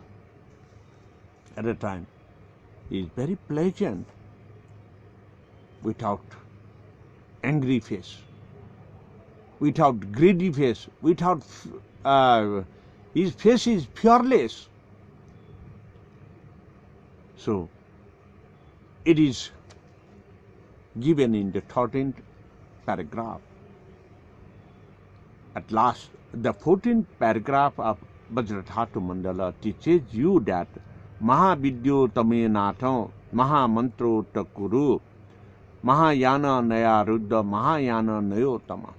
At the time, he is very pleasant, without angry face, without greedy face, without his face is fearless. So it is given in the 13th paragraph. At last, the 14th paragraph of Vajradhatu Mandala teaches you that Mahavidyo Tamenato, Mahamantro Takuru, Mahayana Naya Ruddha, Mahayana Nayotama.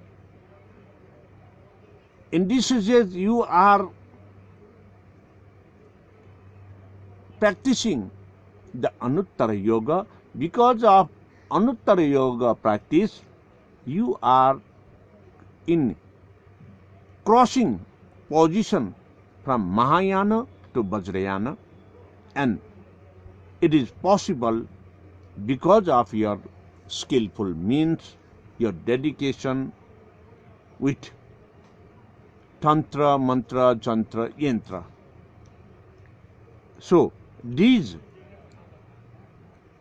In this suggests you are practicing the Anuttara Yoga. Because of Anuttara Yoga practice, you are in crossing position from Mahayana to Vajrayana, and it is possible because of your skillful means, your dedication with Tantra, Mantra, Jantra, Yantra. So these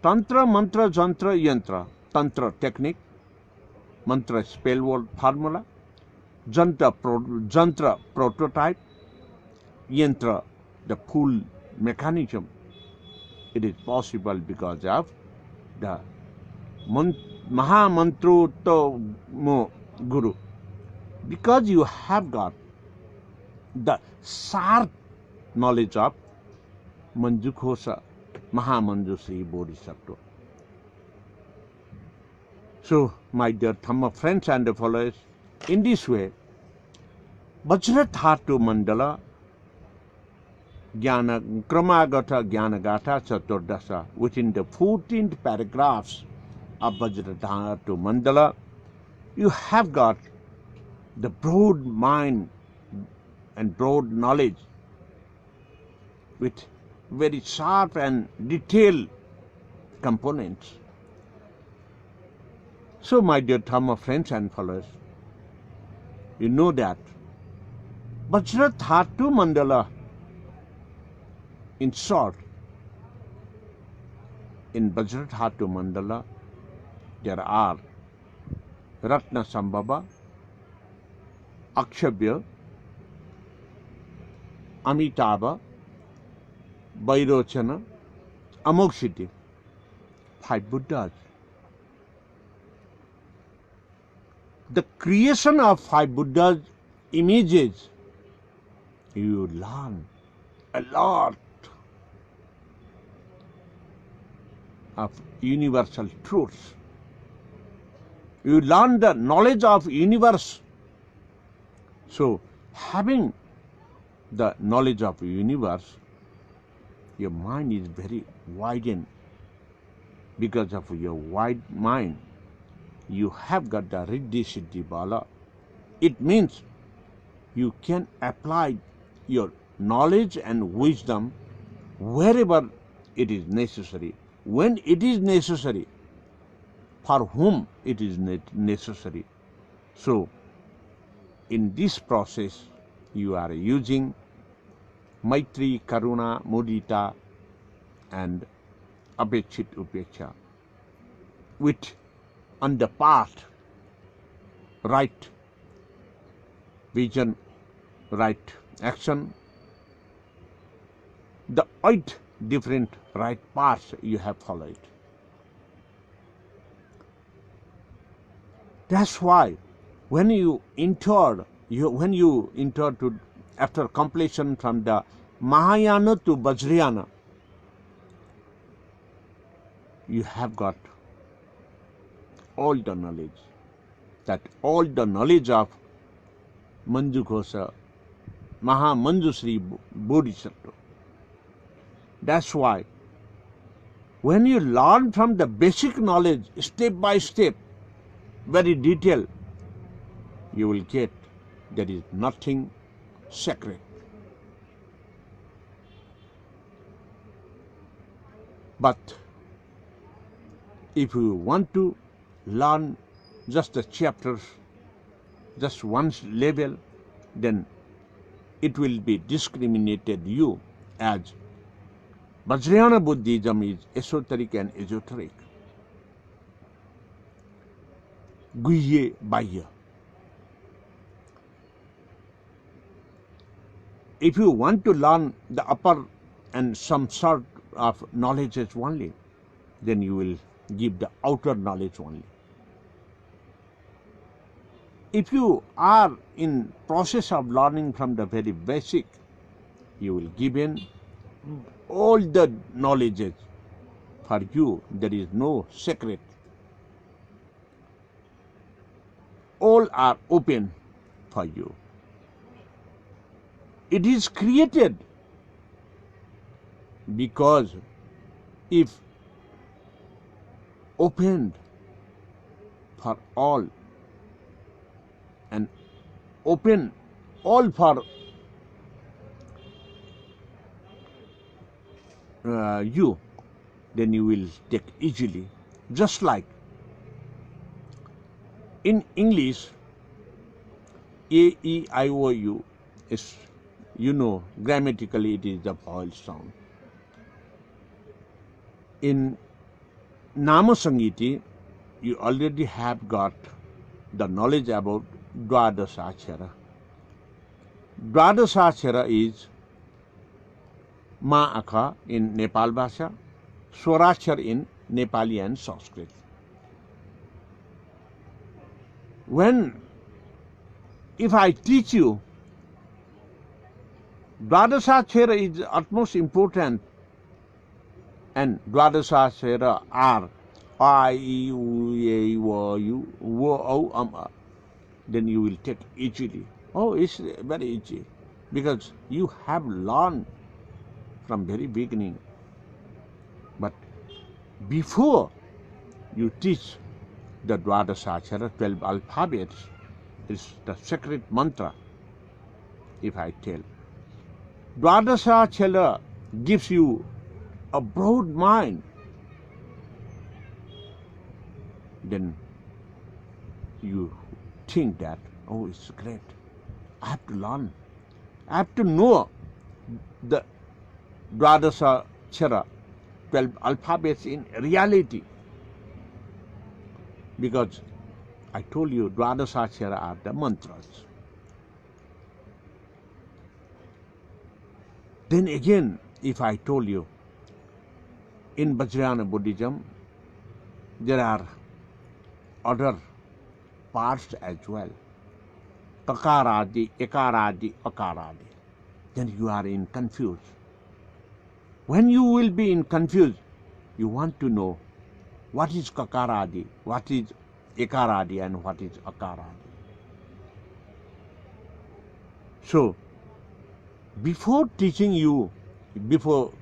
Tantra, Mantra, Jantra, Yantra, Tantra technique, Mantra spell word formula, Jantra prototype, Yantra the full mechanism. It is possible because of the Mahamantrottama Guru. Because you have got the sharp knowledge of Manjukhosa Mahamanjusri Bodhisattva. So, my dear Dhamma friends and followers, in this way, Vajradhatu Mandala Jnana Kramagata Jnanagata Chaturdasa. Within the 14th paragraphs of Vajradhatu Mandala, you have got the broad mind and broad knowledge with very sharp and detailed components. So, my dear Dhamma friends and followers, you know that Vajradhatu Mandala, in short, in Vajradhatu Mandala, there are Ratna Sambhava, Akshabhya, Amitabha, Vairochana, Amoksiti, 5 Buddhas. The creation of 5 Buddhas images, you learn a lot of universal truths. You learn the knowledge of universe. So, having the knowledge of universe, your mind is very widened. Because of your wide mind, you have got the Riddhi Siddhi Bala. It means you can apply your knowledge and wisdom wherever it is necessary, when it is necessary, for whom it is necessary. So, in this process, you are using Maitri, Karuna, Mudita, and Apekshit Upeksha with on the path, right vision, right action, the 8 different right paths you have followed. That's why when you enter to after completion from the Mahayana to Vajrayana, you have got all the knowledge, that all the knowledge of Manju Ghosa, Maha Manjusri Bodhisattva. That's why when you learn from the basic knowledge step by step, very detailed, you will get there is nothing sacred. But if you want to learn just the chapters, just one level, then it will be discriminated you as Vajrayana Buddhism is esoteric and esoteric. Guhye Bahya. If you want to learn the upper and some sort of knowledges only, then you will give the outer knowledge only. If you are in process of learning from the very basic, you will give in all the knowledges. For you, there is no secret. All are open for you. It is created because if opened for all and open all for you, then you will take easily. Just like in English, A, E, I, O, U is, you know, grammatically it is the vowel sound. In Nama Sangiti, you already have got the knowledge about Dwadasachara. Dwadasachara is Ma Akha in Nepal Bhasha, Swarachar in Nepali and Sanskrit. If I teach you, Dwadasachara is utmost important, and Dwadasachara are I, E, U, A, O, U, O, O, then you will take easily. Oh, it's very easy because you have learned from very beginning. But before you teach the Dwadasachara, 12 alphabets, is the sacred mantra, if I tell. Dwadasachara gives you a broad mind. Then you think that, oh, it's great. I have to learn. I have to know the Dwadasachara, 12 alphabets in reality. Because I told you Dwadasachara are the mantras. Then again, if I told you, in Vajrayana Buddhism, there are other parts as well. Kakaradi, Ekaradi, Akaradi. Then you are in confused. When you will be in confused, you want to know what is Kakaradi, what is Ekaradi, and what is Akaradi. So, before teaching you, before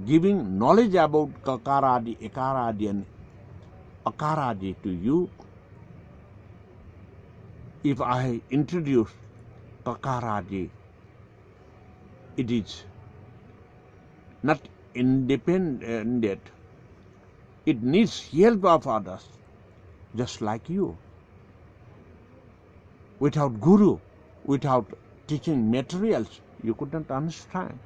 giving knowledge about Kakaradi, Ekaradi, and Akaradi to you, if I introduce Kakaradi, it is not independent. It needs help of others, just like you. Without guru, without teaching materials, you couldn't understand.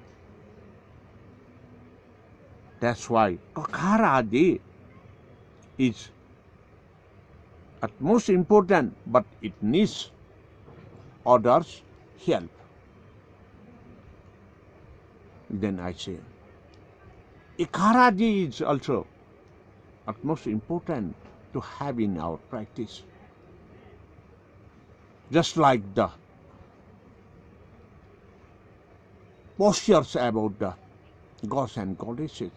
That's why Kakaradi is at most important, but it needs others' help. Then I say, Ekaradi is also at most important to have in our practice. Just like the postures about the gods and goddesses.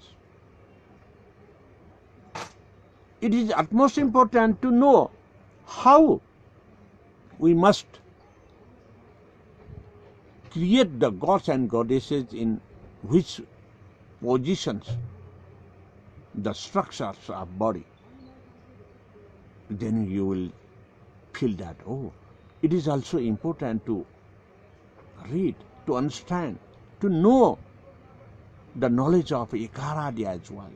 It is at most important to know how we must create the gods and goddesses in which positions, the structures of body. Then you will feel that, oh, it is also important to read, to understand, to know the knowledge of Ekaradi as well.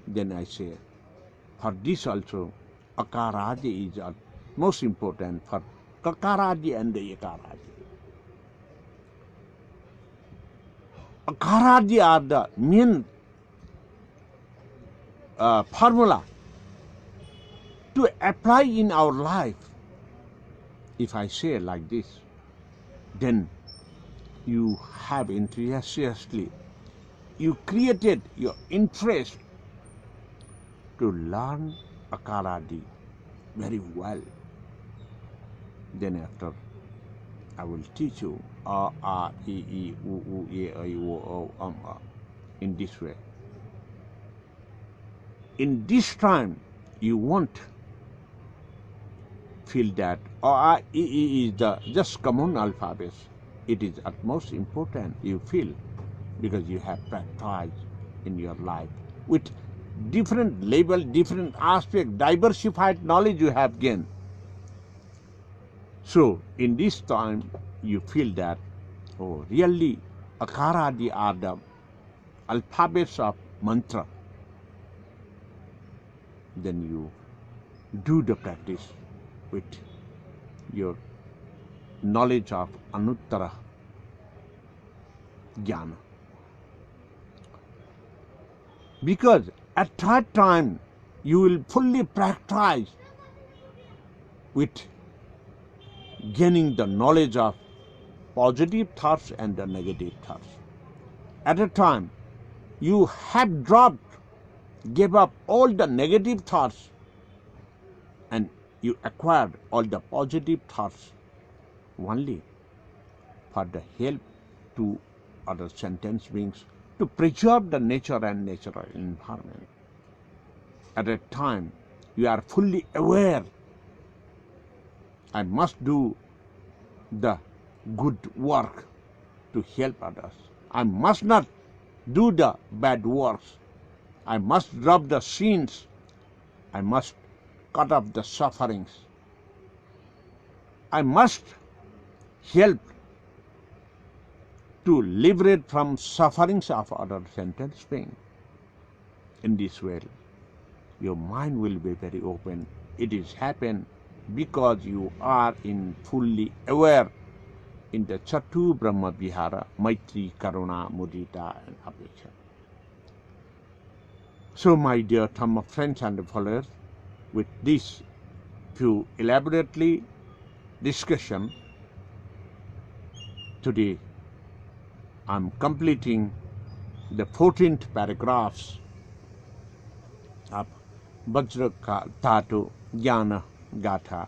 Then I say, for this also, Akaradi is most important for Kakaradi and the Ekaradi. Akaradi are the main formula to apply in our life. If I say like this, then you have enthusiastically, you created your interest to learn Akaradi very well. Then after, I will teach you A, A, E, E, U, U, E, I, O, O, in this way. In this time, you won't feel that A, A, E, E is the just common alphabets. It is at most important you feel because you have practiced in your life with different level, different aspect, diversified knowledge you have gained. So in this time you feel that, oh, really Akaradi are the alphabets of mantra. Then you do the practice with your knowledge of Anuttara Jnana. Because at that time you will fully practice with gaining the knowledge of positive thoughts and the negative thoughts. At a time you have dropped, gave up all the negative thoughts and you acquired all the positive thoughts only for the help to other sentient beings to preserve the nature and natural environment. At that time you are fully aware, I must do the good work to help others. I must not do the bad works. I must drop the sins. I must cut off the sufferings. I must help to liberate from sufferings of others and pain. In this way, your mind will be very open. It is happened because you are in fully aware in the Chatu Brahma Vihara, Maitri, Karuna, Mudita, and Apeksha. So, my dear Dhamma friends and followers, with this few elaborately discussion, today I am completing the 14th paragraphs of Vajra Dhatu Jnana Gatha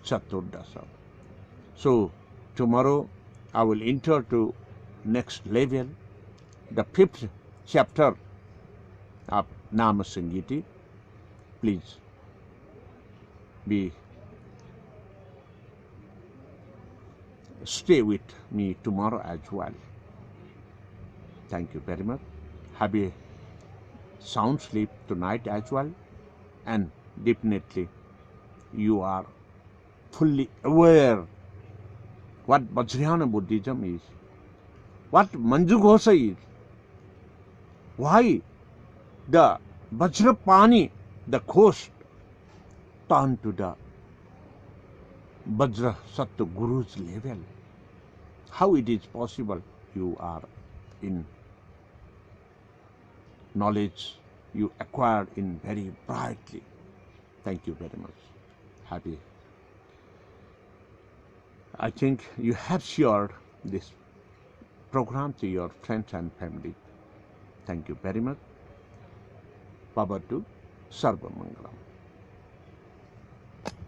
Chaturdasa. So, tomorrow I will enter to next level, the 5th chapter of Nama Sangiti. Please stay with me tomorrow as well. Thank you very much. Have a sound sleep tonight as well, and definitely you are fully aware what Vajrayana Buddhism is, what Manjughosha is, why the Vajrapani, the coast, turned to the Vajra Sattva Guru's level. How it is possible? You are in knowledge, you acquired in very brightly. Thank you very much. Happy. I think you have shared this program to your friends and family. Thank you very much. Bhavatu Sarva Mangalam.